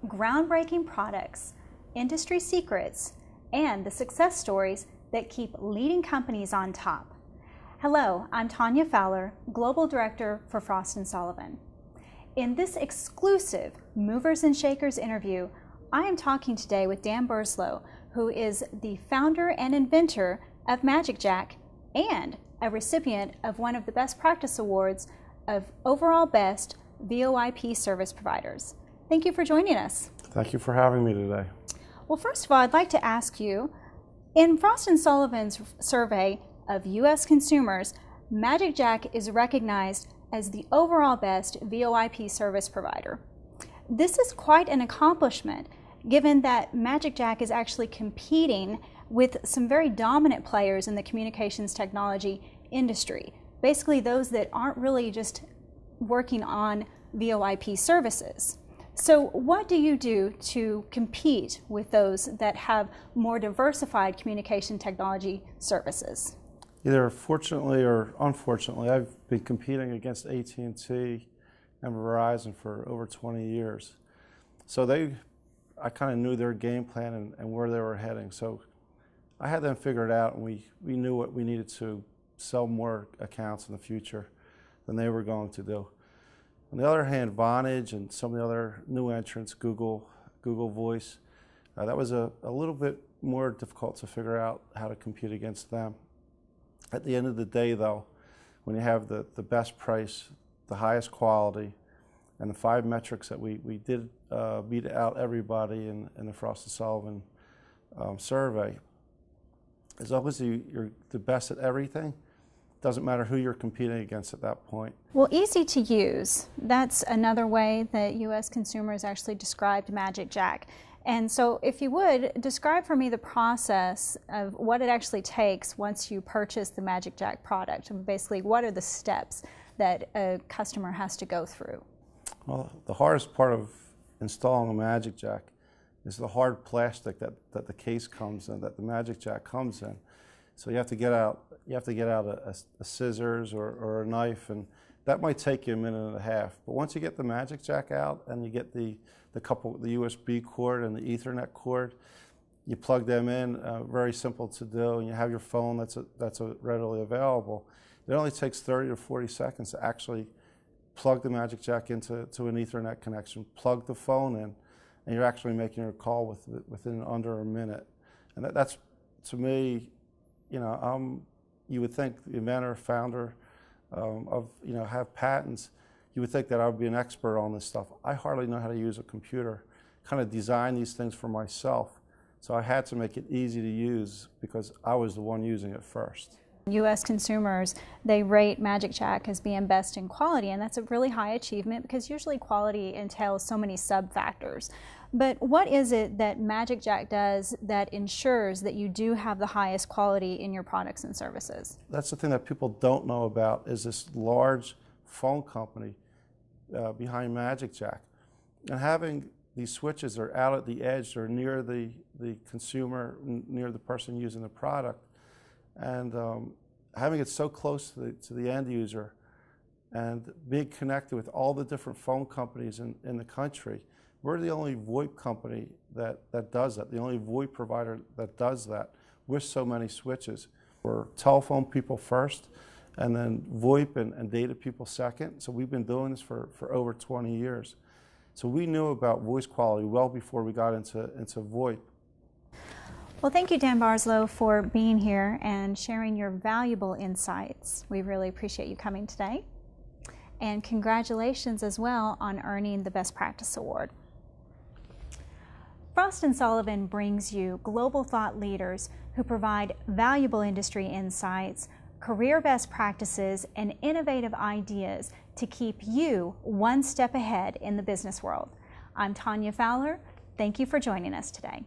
groundbreaking products, industry secrets, and the success stories that keep leading companies on top. Hello, I'm Tanya Fowler, Global Director for Frost & Sullivan. In this exclusive Movers and Shakers interview, I am talking today with Dan Burslow, who is the founder and inventor of magicJack and a recipient of one of the Best Practice Awards of Overall Best VoIP Service Providers. Thank you for joining us. Thank you for having me today. Well, first of all, I'd like to ask you, in Frost & Sullivan's survey of U.S. consumers, magicJack is recognized as the overall best VoIP service provider. This is quite an accomplishment, given that magicJack is actually competing with some very dominant players in the communications technology industry, basically those that aren't really just working on VoIP services. So what do you do to compete with those that have more diversified communication technology services? Either fortunately or unfortunately, I've been competing against AT&T and Verizon for over 20 years. So I kind of knew their game plan and where they were heading. So I had them figured out, and we knew what we needed to sell more accounts in the future than they were going to do. On the other hand, Vonage and some of the other new entrants, Google Voice, that was a little bit more difficult to figure out how to compete against them. At the end of the day, though, when you have the best price, the highest quality, and the 5 metrics that we did beat out everybody in the Frost & Sullivan survey, as long as you're the best at everything, doesn't matter who you're competing against at that point. Well, easy to use. That's another way that U.S. consumers actually described magicJack. And so if you would, describe for me the process of what it actually takes once you purchase the magicJack product. And basically, what are the steps that a customer has to go through? Well, the hardest part of installing a magicJack is the hard plastic that the case comes in, that the magicJack comes in. So you have to get out a scissors or a knife, and that might take you a minute and a half. But once you get the magicJack out and you get the USB cord and the Ethernet cord, you plug them in, very simple to do, and you have your phone that's readily available. It only takes 30 to 40 seconds to actually plug the magicJack into an Ethernet connection, plug the phone in, and you're actually making your call within under a minute. And that's, to me, you would think the inventor, founder have patents, you would think that I would be an expert on this stuff. I hardly know how to use a computer, kind of design these things for myself. So I had to make it easy to use because I was the one using it first. U.S. consumers, they rate magicJack as being best in quality, and that's a really high achievement because usually quality entails so many sub-factors. But what is it that magicJack does that ensures that you do have the highest quality in your products and services? That's the thing that people don't know about, is this large phone company behind magicJack. And having these switches that are out at the edge, they're near the consumer, near the person using the product, and having it so close to the end user and being connected with all the different phone companies in the country. We're the only VoIP company that does that, the only VoIP provider that does that with so many switches. We're telephone people first, and then VoIP and data people second. So we've been doing this for over 20 years. So we knew about voice quality well before we got into VoIP. Well, thank you, Dan Burslow, for being here and sharing your valuable insights. We really appreciate you coming today. And congratulations as well on earning the Best Practice Award. Frost & Sullivan brings you global thought leaders who provide valuable industry insights, career best practices, and innovative ideas to keep you one step ahead in the business world. I'm Tanya Fowler. Thank you for joining us today.